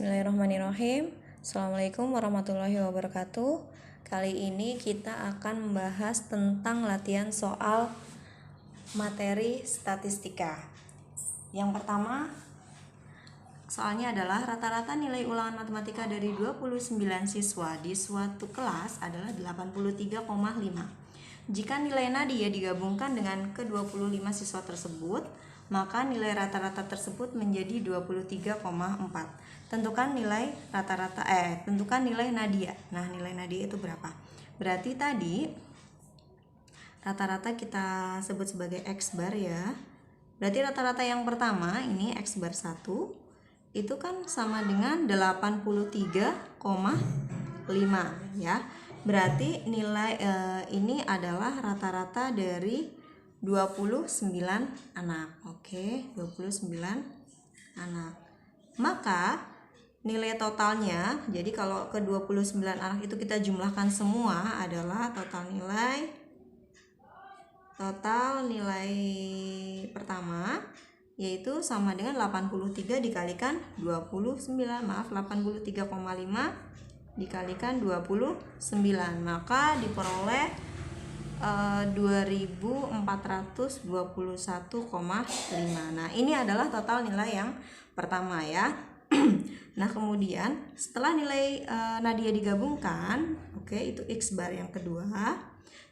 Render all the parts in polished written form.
Bismillahirrahmanirrahim. Assalamualaikum warahmatullahi wabarakatuh. Kali ini kita akan membahas tentang latihan soal materi statistika. Yang pertama, soalnya adalah rata-rata nilai ulangan matematika dari 29 siswa di suatu kelas adalah 83,5. Jika nilai nadia digabungkan dengan ke-25 siswa tersebut, maka nilai rata-rata tersebut menjadi 23,4. Tentukan nilai tentukan nilai nadia. Nah, nilai nadia itu berapa? Berarti tadi rata-rata kita sebut sebagai X bar ya. Berarti rata-rata yang pertama ini X bar 1 itu kan sama dengan 83,5 ya. Berarti nilai ini adalah rata-rata dari 29 anak. Oke, 29 anak. Maka nilai totalnya, jadi kalau ke 29 anak itu kita jumlahkan semua adalah total nilai pertama yaitu sama dengan 83 dikalikan 29. 83,5 dikalikan 29, maka diperoleh 2421,5. Nah, ini adalah total nilai yang pertama ya. Nah, kemudian setelah nilai nadia digabungkan, itu X bar yang kedua,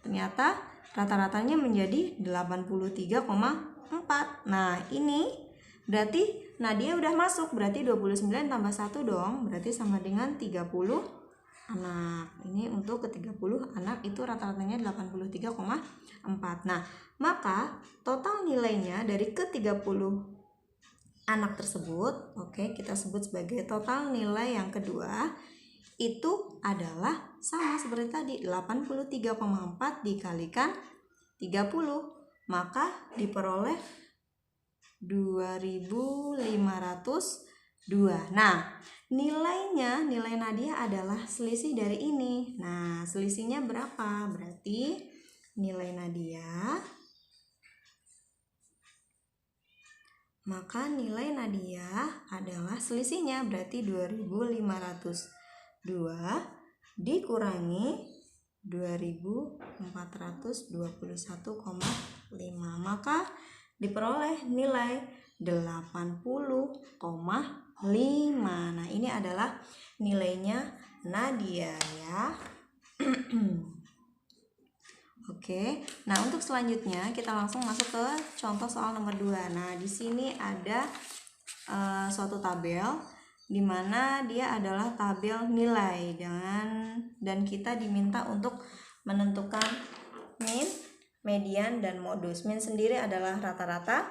ternyata rata-ratanya menjadi 83,4. Nah, ini berarti nadia udah masuk, berarti 29 tambah 1 dong, berarti sama dengan 30 anak. Ini untuk ke-30 anak itu rata-ratanya 83,4. Nah, maka total nilainya dari ke-30 anak tersebut, kita sebut sebagai total nilai yang kedua, itu adalah sama seperti tadi, 83,4 dikalikan 30, maka diperoleh 2502. Nah, nilai nadia adalah selisih dari ini. Nah, selisihnya berapa? Berarti nilai nadia, maka nilai nadia adalah selisihnya, berarti 2502 dikurangi 2421,5, maka diperoleh nilai 80,5. Nah, ini adalah nilainya nadia ya. Oke, nah untuk selanjutnya kita langsung masuk ke contoh soal nomor 2. Nah, di sini ada suatu tabel di mana dia adalah tabel nilai dan kita diminta untuk menentukan min, median, dan modus. Min sendiri adalah rata-rata,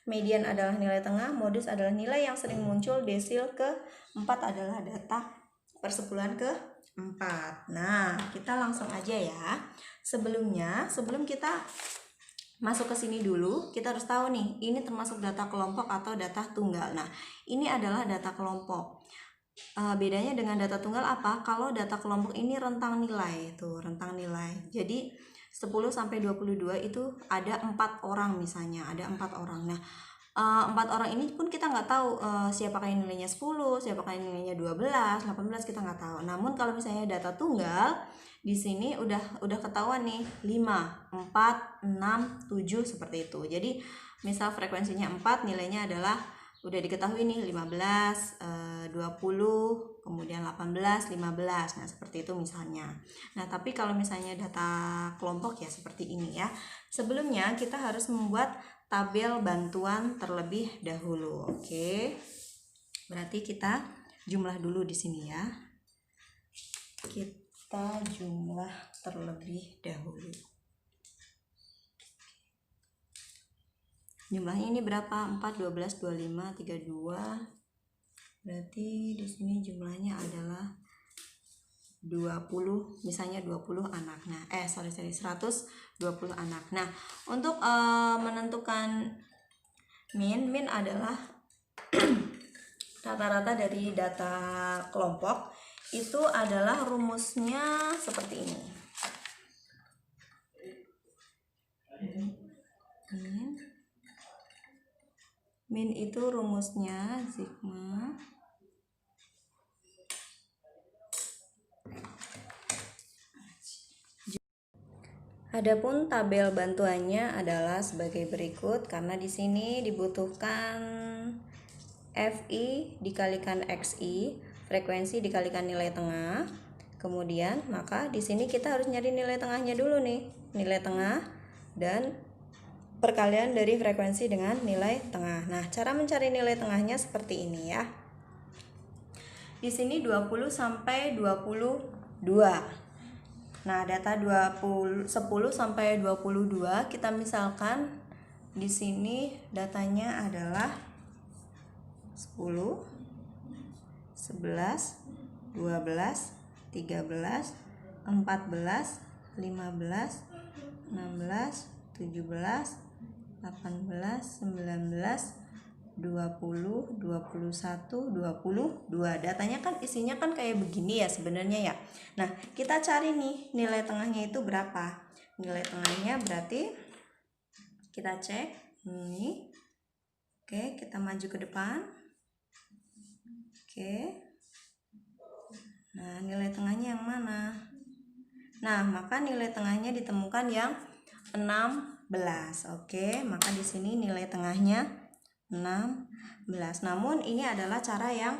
median adalah nilai tengah, modus adalah nilai yang sering muncul, desil ke-4 adalah data persepuluhan ke-4. Nah, kita langsung aja ya. Sebelum kita masuk ke sini dulu, kita harus tahu nih, ini termasuk data kelompok atau data tunggal. Nah, ini adalah data kelompok. Bedanya dengan data tunggal apa? Kalau data kelompok ini rentang nilai. Jadi 10 sampai 22 itu ada 4 orang misalnya, ada 4 orang. Nah, 4 orang ini pun kita nggak tahu siapakah yang nilainya 10, siapakah yang nilainya 12, 18, kita nggak tahu. Namun kalau misalnya data tunggal, di sini udah ketahuan nih 5, 4, 6, 7 seperti itu. Jadi misal frekuensinya 4, nilainya adalah udah diketahui nih 15, 20, kemudian 18, 15. Nah, seperti itu misalnya. Nah, tapi kalau misalnya data kelompok ya seperti ini ya. Sebelumnya kita harus membuat tabel bantuan terlebih dahulu. Oke. Berarti kita jumlah dulu di sini ya. Kita jumlah terlebih dahulu. Jumlahnya ini berapa? 4, 12, 25, 32. Berarti di sini jumlahnya adalah 20, misalnya 20 anak. Nah, 120 anak. Nah, untuk menentukan min adalah rata-rata dari data kelompok, itu adalah rumusnya seperti ini. Min itu rumusnya sigma Adapun tabel bantuannya adalah sebagai berikut, karena di sini dibutuhkan FI dikalikan XI, frekuensi dikalikan nilai tengah. Kemudian maka di sini kita harus nyari nilai tengahnya dulu nih, nilai tengah dan perkalian dari frekuensi dengan nilai tengah. Nah, cara mencari nilai tengahnya seperti ini ya. Di sini 20 sampai 22. Nah, data 10 sampai 22 kita misalkan di sini datanya adalah 10, 11, 12, 13, 14, 15, 16, 17, 18, 19, 20, 21, 22. Datanya kan isinya kan kayak begini ya sebenarnya ya. Nah, kita cari nih nilai tengahnya itu berapa. Nilai tengahnya berarti kita cek ini. Oke, kita maju ke depan. Oke. Nah, nilai tengahnya yang mana? Nah, maka nilai tengahnya ditemukan yang 16. Oke, maka di sini nilai tengahnya 16. Namun ini adalah cara yang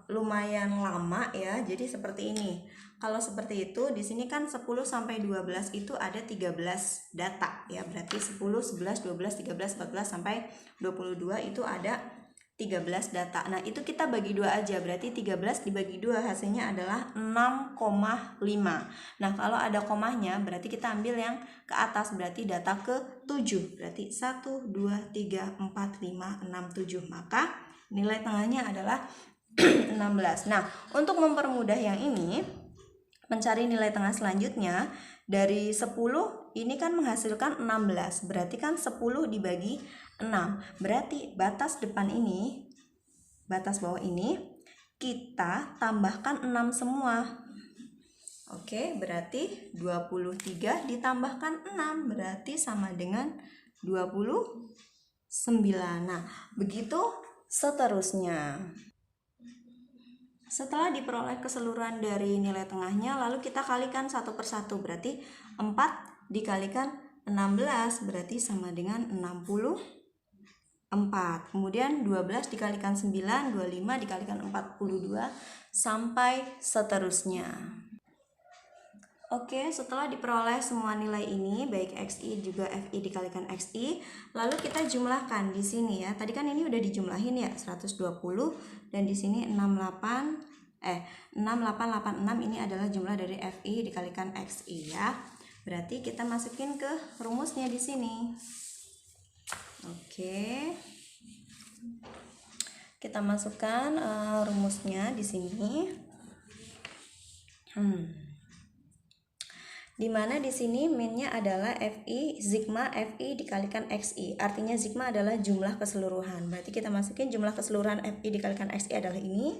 lumayan lama ya. Jadi seperti ini. Kalau seperti itu di sini kan 10 sampai 12 itu ada 13 data ya. Berarti 10, 11, 12, 13, 14 sampai 22 itu ada 13 data. Nah, itu kita bagi 2 aja. Berarti 13 dibagi 2 hasilnya adalah 6,5. Nah, kalau ada komanya berarti kita ambil yang ke atas, berarti data ke 7. Berarti 1, 2, 3, 4, 5, 6, 7. Maka nilai tengahnya adalah 16. Nah, untuk mempermudah yang ini, mencari nilai tengah selanjutnya dari 10 ini kan menghasilkan 16. Berarti kan 10 dibagi 6. Berarti batas depan ini, batas bawah ini kita tambahkan 6 semua. Oke, berarti 23 ditambahkan 6 berarti sama dengan 29. Nah, begitu seterusnya. Setelah diperoleh keseluruhan dari nilai tengahnya, lalu kita kalikan satu persatu. Berarti 4 dikalikan 16 berarti sama dengan 64. Kemudian 12 dikalikan 9, 25 dikalikan 42 sampai seterusnya. Oke, setelah diperoleh semua nilai ini, baik XI juga FI dikalikan XI, lalu kita jumlahkan di sini ya. Tadi kan ini udah dijumlahin ya, 120 dan di sini 6886 ini adalah jumlah dari FI dikalikan XI ya. Berarti kita masukin ke rumusnya di sini. Oke. Kita masukkan rumusnya di sini. Dimana di sini minnya adalah FI, sigma FI dikalikan XI. Artinya sigma adalah jumlah keseluruhan. Berarti kita masukin jumlah keseluruhan FI dikalikan XI adalah ini.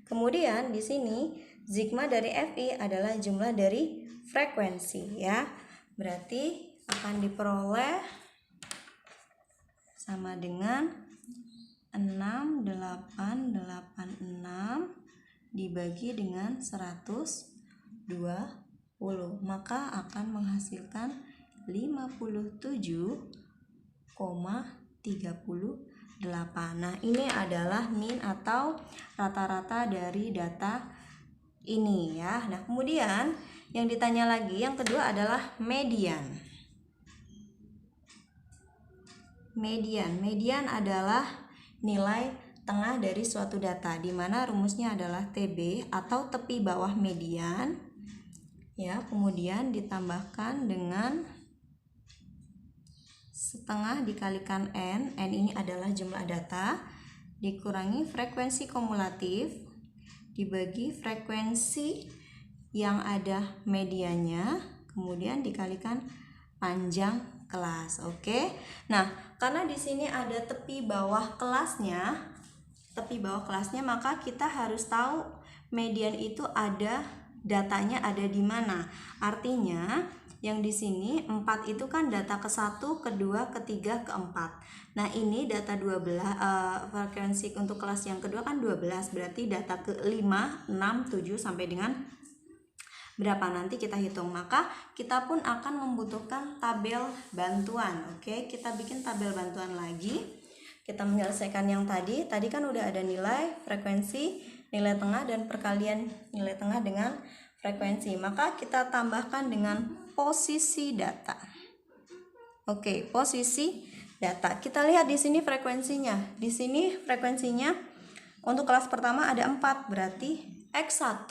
Kemudian di sini sigma dari FI adalah jumlah dari frekuensi ya. Berarti akan diperoleh sama dengan 6886 dibagi dengan 120. Maka akan menghasilkan 57,38. Nah, ini adalah min atau rata-rata dari data ini ya. Nah, kemudian yang ditanya lagi yang kedua adalah median. Median adalah nilai tengah dari suatu data, di mana rumusnya adalah TB atau tepi bawah median. Ya, kemudian ditambahkan dengan setengah dikalikan N ini adalah jumlah data, dikurangi frekuensi kumulatif, dibagi frekuensi yang ada mediannya, kemudian dikalikan panjang kelas. Oke. Nah, karena di sini ada tepi bawah kelasnya, maka kita harus tahu median itu ada datanya ada di mana. Artinya yang di sini 4 itu kan data ke-1, ke-2, ke-3, ke-4. Nah, ini data 12 frekuensi untuk kelas yang kedua kan 12. Berarti data ke-5, 6, 7 sampai dengan berapa nanti kita hitung. Maka kita pun akan membutuhkan tabel bantuan. Oke, kita bikin tabel bantuan lagi. Kita menyelesaikan yang tadi kan udah ada nilai, frekuensi, nilai tengah, dan perkalian nilai tengah dengan frekuensi. Maka kita tambahkan dengan posisi data. Oke, posisi data. Kita lihat di sini frekuensinya. Di sini frekuensinya untuk kelas pertama ada 4, berarti X1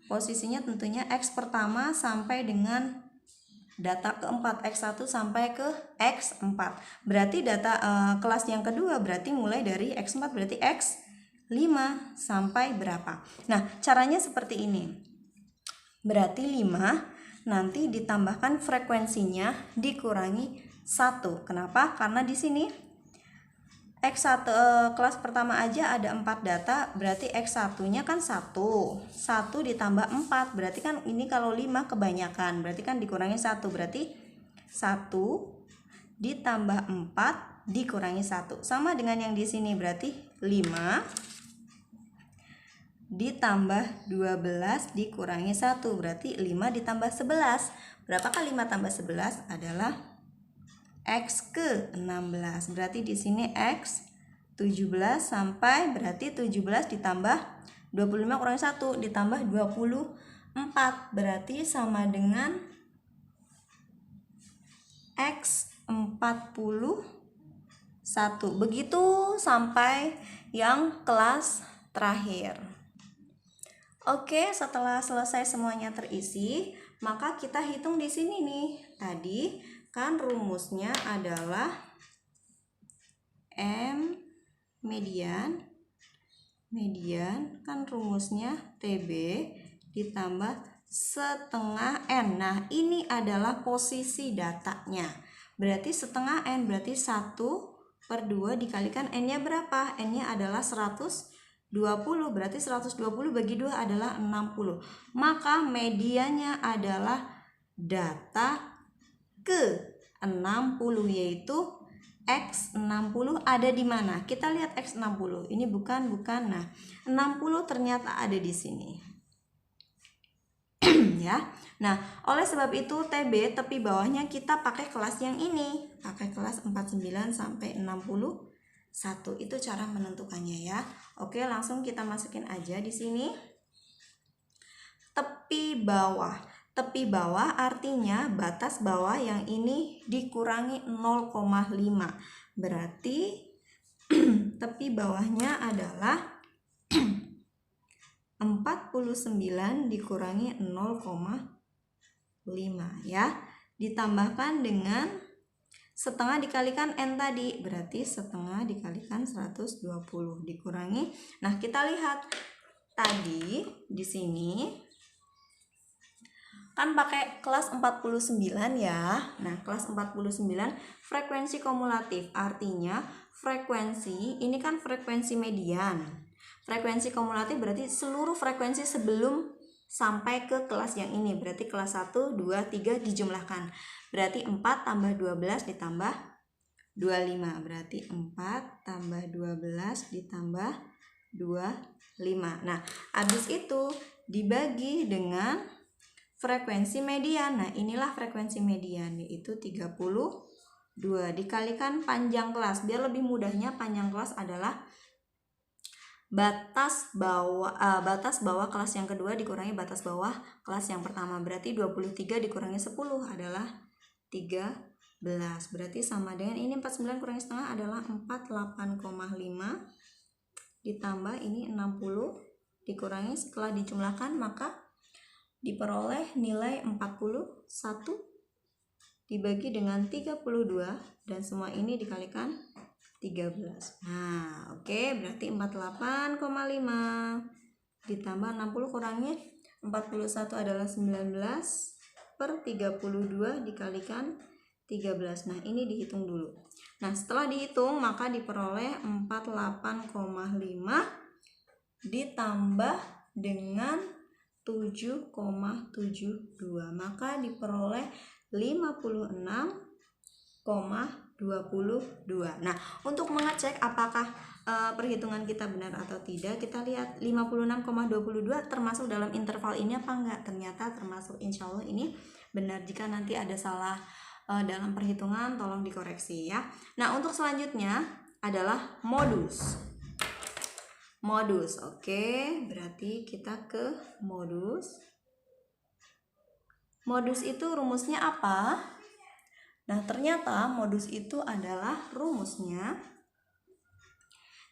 posisinya tentunya X pertama sampai dengan data keempat, X1 sampai ke X4. Berarti data kelas yang kedua berarti mulai dari X4, berarti X5 sampai berapa. Nah, caranya seperti ini. Berarti 5 nanti ditambahkan frekuensinya dikurangi 1. Kenapa? Karena di sini X1 kelas pertama aja ada 4 data, berarti X1-nya kan 1 ditambah 4, berarti kan ini kalau 5 kebanyakan, berarti kan dikurangi 1, berarti 1 ditambah 4 dikurangi 1. Sama dengan yang di sini, berarti 5 ditambah 12 dikurangi 1, berarti 5 ditambah 11. Berapakah 5 tambah 11? Adalah X ke 16. Berarti di sini X 17 sampai, berarti 17 ditambah 25 kurangi 1 ditambah 24. Berarti sama dengan X 41. Begitu sampai yang kelas terakhir. Oke, setelah selesai semuanya terisi, maka kita hitung di sini nih. Tadi kan rumusnya adalah M median kan rumusnya TB ditambah setengah N. Nah, ini adalah posisi datanya. Berarti setengah N berarti 1/2 dikalikan N-nya berapa? N-nya adalah 120. Berarti 120 bagi 2 adalah 60. Maka medianya adalah data ke 60, yaitu X60 ada di mana? Kita lihat X60. Ini bukan. Nah, 60 ternyata ada di sini. Ya. Nah, oleh sebab itu TB tepi bawahnya kita pakai kelas yang ini. Pakai kelas 49 sampai 61. Itu cara menentukannya ya. Oke, langsung kita masukin aja di sini. Tepi bawah. Tepi bawah artinya batas bawah yang ini dikurangi 0,5. Berarti tepi bawahnya adalah 49 dikurangi 0,5 ya. Ditambahkan dengan setengah dikalikan N tadi, berarti setengah dikalikan 120 dikurangi. Nah, kita lihat tadi di sini kan pakai kelas 49 ya. Nah, kelas 49 frekuensi kumulatif, artinya frekuensi ini kan frekuensi median. Frekuensi kumulatif berarti seluruh frekuensi sebelum sampai ke kelas yang ini. Berarti kelas 1, 2, 3 dijumlahkan. Berarti 4 tambah 12 ditambah 25. Berarti 4 tambah 12 ditambah 25. Nah, habis itu dibagi dengan frekuensi median. Nah, inilah frekuensi median, yaitu 32 dikalikan panjang kelas. Biar lebih mudahnya, panjang kelas adalah batas bawah kelas yang kedua dikurangi batas bawah kelas yang pertama. Berarti 23 dikurangi 10 adalah 13. Berarti sama dengan ini 49 kurangi setengah adalah 48,5 ditambah ini 60 dikurangi, setelah dijumlahkan maka diperoleh nilai 41 dibagi dengan 32 dan semua ini dikalikan 13. Nah, oke, berarti 48,5 ditambah 60 kurangi 41 adalah 19/32 dikalikan 13. Nah, ini dihitung dulu. Nah, setelah dihitung maka diperoleh 48,5 ditambah dengan 7,72, maka diperoleh 56,7 22. Nah, untuk mengecek apakah perhitungan kita benar atau tidak, kita lihat 56,22 termasuk dalam interval ini apa enggak. Ternyata termasuk, insya Allah ini benar. Jika nanti ada salah dalam perhitungan, tolong dikoreksi ya. Nah, untuk selanjutnya adalah modus. Modus, oke, berarti kita ke modus. Modus itu rumusnya apa? Nah, ternyata modus itu adalah rumusnya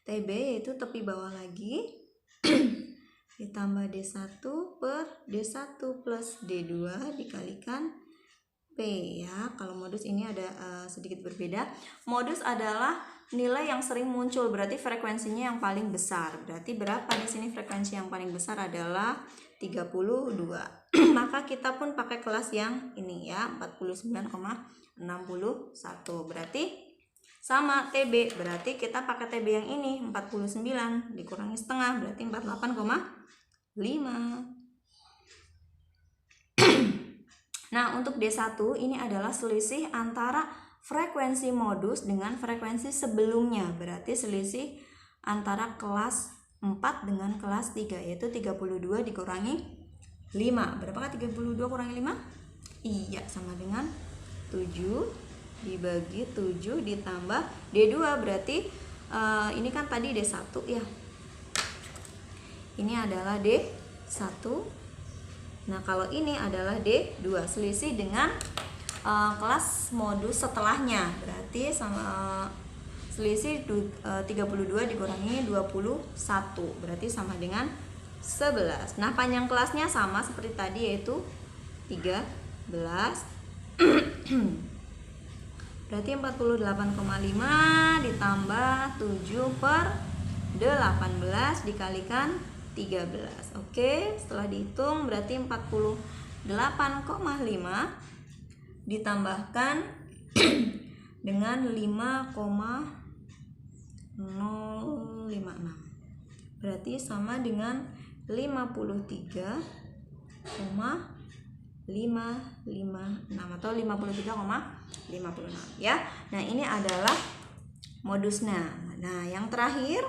TB, yaitu tepi bawah lagi ditambah D1 per D1 plus D2 dikalikan P ya. Kalau modus ini ada sedikit berbeda. Modus adalah nilai yang sering muncul, berarti frekuensinya yang paling besar. Berarti berapa di sini frekuensi yang paling besar adalah 32. Maka kita pun pakai kelas yang ini ya, 49,61. Berarti sama TB, berarti kita pakai TB yang ini 49 dikurangi setengah, berarti 48,5. Nah, untuk D1 ini adalah selisih antara frekuensi modus dengan frekuensi sebelumnya, berarti selisih antara kelas 4 dengan kelas 3, yaitu 32 dikurangi 5. Berapakah 32 kurangi 5? Iya, sama dengan 7 dibagi 7 ditambah D2, berarti ini kan tadi D1 ya. Ini adalah D1. Nah, kalau ini adalah D2, selisih dengan kelas modus setelahnya. Berarti sama selisih 32 dikurangi 21, berarti sama dengan 11. Nah, panjang kelasnya sama seperti tadi, yaitu 13. Berarti 48,5 ditambah 7 per 18 dikalikan 13. Oke, setelah dihitung berarti 48,5 ditambahkan dengan 5,056. Berarti sama dengan 53,556 atau 53,56 ya. Nah, ini adalah modusnya. Nah, yang terakhir,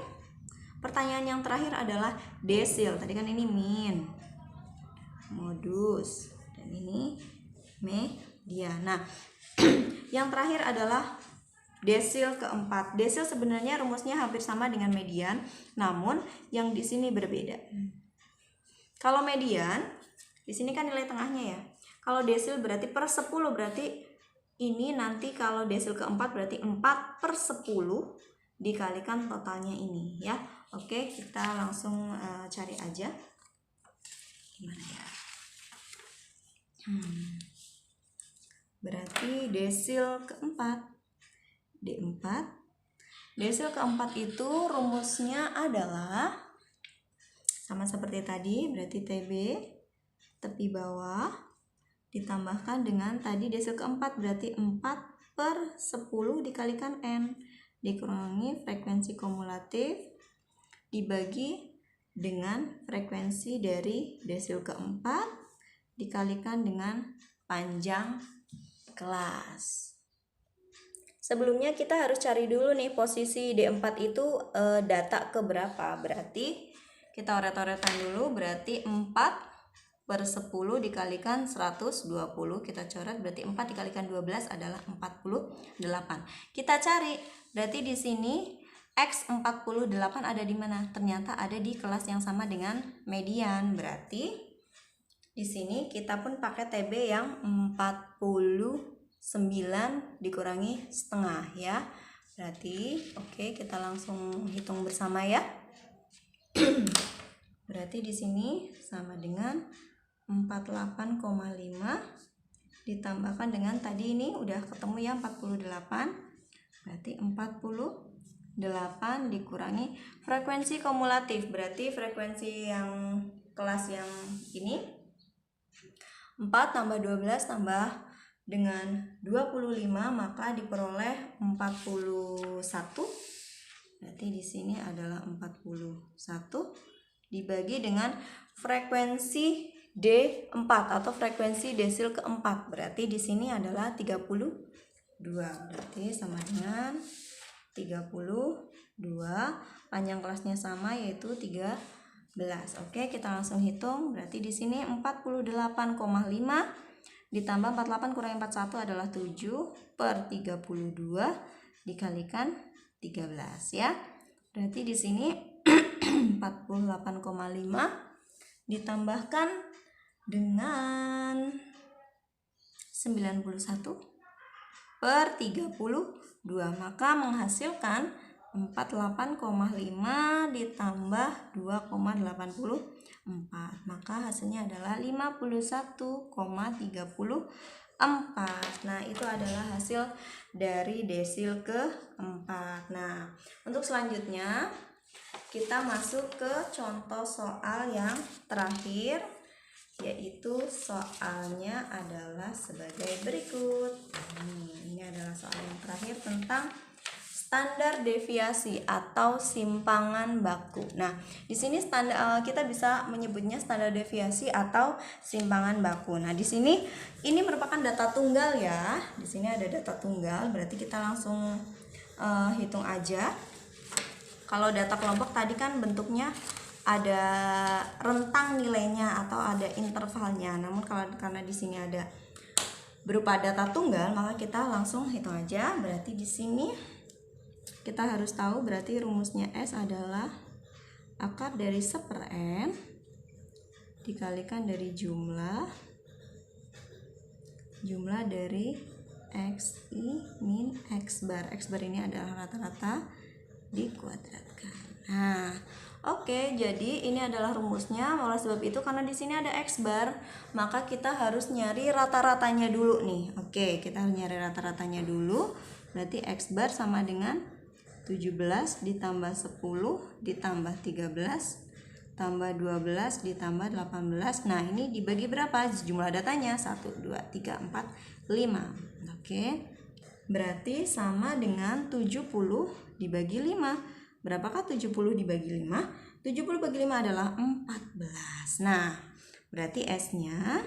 pertanyaan yang terakhir adalah desil. Tadi kan ini min, modus, dan ini median. Nah, yang terakhir adalah desil keempat. Desil sebenarnya rumusnya hampir sama dengan median, namun yang di sini berbeda. Kalau median di sini kan nilai tengahnya ya. Kalau desil berarti per 10, berarti ini nanti kalau desil keempat berarti 4/10 dikalikan totalnya ini ya. Oke, kita langsung cari aja gimana ya. Berarti desil keempat, D4. Desil keempat itu rumusnya adalah sama seperti tadi, berarti TB tepi bawah ditambahkan dengan tadi desil keempat, berarti 4/10 dikalikan N dikurangi frekuensi kumulatif dibagi dengan frekuensi dari desil keempat dikalikan dengan panjang kelas. Sebelumnya kita harus cari dulu nih posisi D4 itu data keberapa. Berarti kita oret-oretan dulu, berarti 4/10 dikalikan 120, kita coret, berarti 4 dikalikan 12 adalah 48. Kita cari, berarti di sini X 48 ada di mana? Ternyata ada di kelas yang sama dengan median. Berarti di sini kita pun pakai TB yang 49 dikurangi setengah ya. Berarti oke, kita langsung hitung bersama ya. Berarti di sini sama dengan 48,5 ditambahkan dengan tadi ini udah ketemu ya 48. Berarti 48 dikurangi frekuensi kumulatif. Berarti frekuensi yang kelas yang ini 4 tambah 12 tambah dengan 25, maka diperoleh 41. Berarti di sini adalah 41 dibagi dengan frekuensi D4 atau frekuensi desil keempat. Berarti di sini adalah 33. berarti sama dengan 32. Panjang kelasnya sama yaitu 13. Oke, kita langsung hitung. Berarti di sini 48,5 ditambah 48 kurangi 41 adalah 7/32 dikalikan 13 ya. Berarti di sini 48,5 ditambahkan dengan 91/32, maka menghasilkan 48,5 ditambah 2,84, maka hasilnya adalah 51,34. Nah, itu adalah hasil dari desil keempat. Nah, untuk selanjutnya kita masuk ke contoh soal yang terakhir, yaitu soalnya adalah sebagai berikut. Ini adalah soal yang terakhir tentang standar deviasi atau simpangan baku. Nah, di sini kita bisa menyebutnya standar deviasi atau simpangan baku. Nah, di sini ini merupakan data tunggal ya. Di sini ada data tunggal, berarti kita langsung hitung aja. Kalau data kelompok tadi kan bentuknya ada rentang nilainya atau ada intervalnya. Namun karena di sini ada berupa data tunggal, maka kita langsung hitung aja. Berarti di sini kita harus tahu berarti rumusnya S adalah akar dari 1/n dikalikan dari jumlah dari XI min X bar. X bar ini adalah rata-rata dikuadratkan. Nah, oke, jadi ini adalah rumusnya. Oleh sebab itu karena di sini ada X bar, maka kita harus nyari rata-ratanya dulu nih. Oke, kita harus nyari rata-ratanya dulu. Berarti X bar sama dengan 17 ditambah 10 ditambah 13 tambah 12 ditambah 18. Nah, ini dibagi berapa? Jumlah datanya 1, 2, 3, 4, 5. Oke. Berarti sama dengan 70 dibagi 5. Berapakah 70 dibagi 5? 70 bagi 5 adalah 14. Nah, berarti S-nya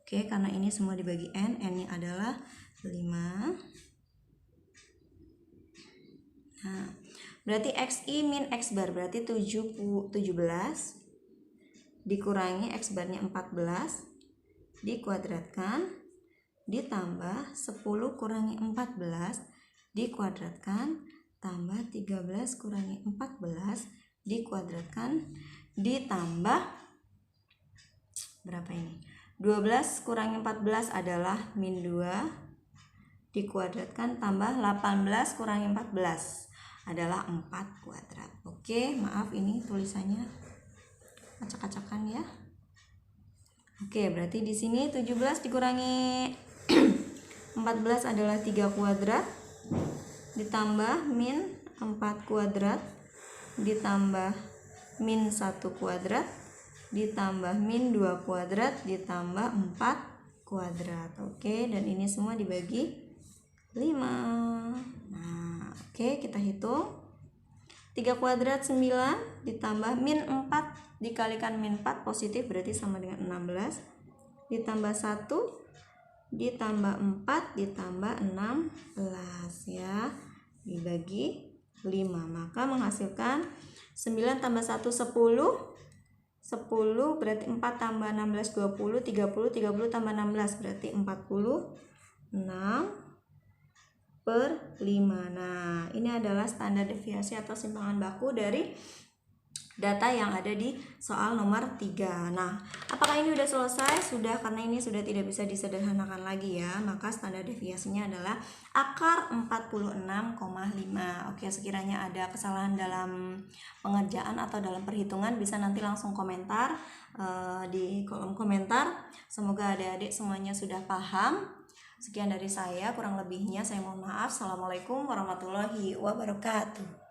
oke, karena ini semua dibagi N, N-nya adalah 5. Nah, berarti XI min X bar berarti 17 dikurangi X barnya 14 dikuadratkan ditambah 10 kurangi 14 dikuadratkan tambah 13 kurangi 14 dikuadratkan ditambah berapa ini? 12 kurangi 14 adalah min 2 dikuadratkan tambah 18 kurangi 14 adalah 4 kuadrat. Oke, maaf ini tulisannya acak-acakan ya. Oke, berarti di sini 17 dikurangi 14 adalah 3 kuadrat ditambah min 4 kuadrat ditambah min 1 kuadrat ditambah min 2 kuadrat ditambah 4 kuadrat. Oke, dan ini semua dibagi 5. Nah, oke, kita hitung. 3 kuadrat 9 ditambah min 4 dikalikan min 4 positif berarti sama dengan 16 ditambah 1 ditambah 4 ditambah 16 ya, dibagi 5, maka menghasilkan 9 tambah 1 10 berarti 4 tambah 16 20 30 tambah 16 berarti 46/5. Nah, ini adalah standar deviasi atau simpangan baku dari data yang ada di soal nomor 3. Nah, apakah ini sudah selesai? Sudah, karena ini sudah tidak bisa disederhanakan lagi ya. Maka standar deviasinya adalah akar 46,5. Oke, sekiranya ada kesalahan dalam pengerjaan atau dalam perhitungan bisa nanti langsung komentar di kolom komentar. Semoga adik-adik semuanya sudah paham. Sekian dari saya, kurang lebihnya saya mohon maaf. Assalamualaikum warahmatullahi wabarakatuh.